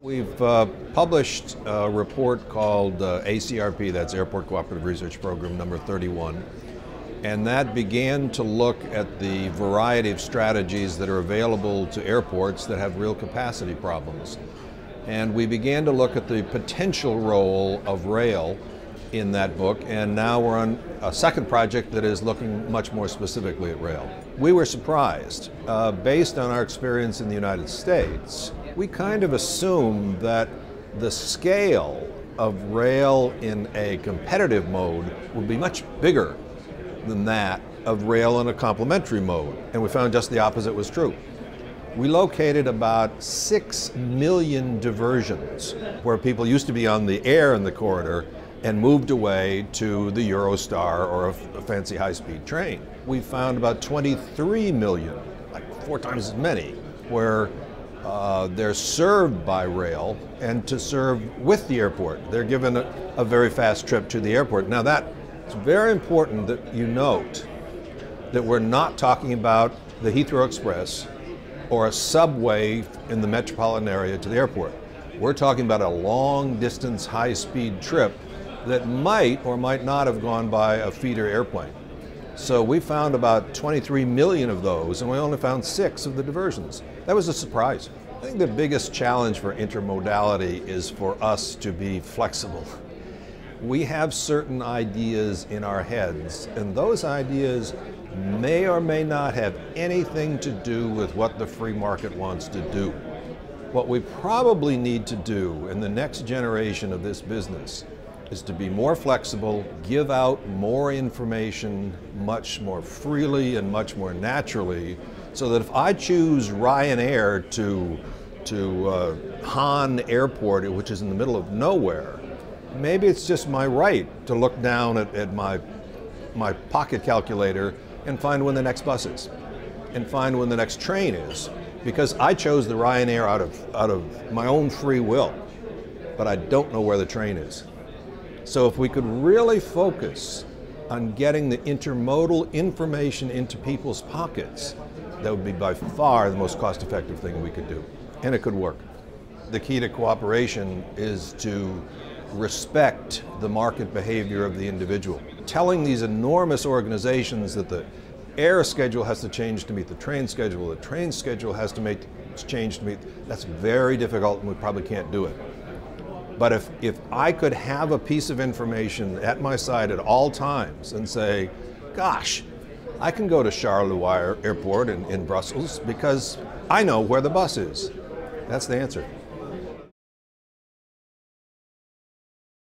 We've published a report called ACRP, that's Airport Cooperative Research Program number 31, and that began to look at the variety of strategies that are available to airports that have real capacity problems. And we began to look at the potential role of rail in that book, and now we're on a second project that is looking much more specifically at rail. We were surprised. Based on our experience in the United States, we kind of assumed that the scale of rail in a competitive mode would be much bigger than that of rail in a complementary mode, and we found just the opposite was true. We located about 6 million diversions where people used to be on the air in the corridor and moved away to the Eurostar or a fancy high-speed train. We found about 23 million, like 4 times as many, where they're served by rail, and to serve with the airport. They're given a very fast trip to the airport. Now it's very important that you note that we're not talking about the Heathrow Express or a subway in the metropolitan area to the airport. We're talking about a long-distance, high-speed trip that might or might not have gone by a feeder airplane. So we found about 23 million of those, and we only found 6 of the diversions. That was a surprise. I think the biggest challenge for intermodality is for us to be flexible. We have certain ideas in our heads, and those ideas may or may not have anything to do with what the free market wants to do. What we probably need to do in the next generation of this business is to be more flexible, give out more information much more freely and much more naturally, so that if I choose Ryanair to Han Airport, which is in the middle of nowhere, maybe it's just my right to look down at my pocket calculator and find when the next bus is, and find when the next train is, because I chose the Ryanair out of my own free will, but I don't know where the train is. So if we could really focus on getting the intermodal information into people's pockets, that would be by far the most cost-effective thing we could do, and it could work. The key to cooperation is to respect the market behavior of the individual. Telling these enormous organizations that the air schedule has to change to meet the train schedule has to change to meet, that's very difficult, and we probably can't do it. But if I could have a piece of information at my side at all times and say, gosh, I can go to Charleroi Airport in Brussels because I know where the bus is, that's the answer.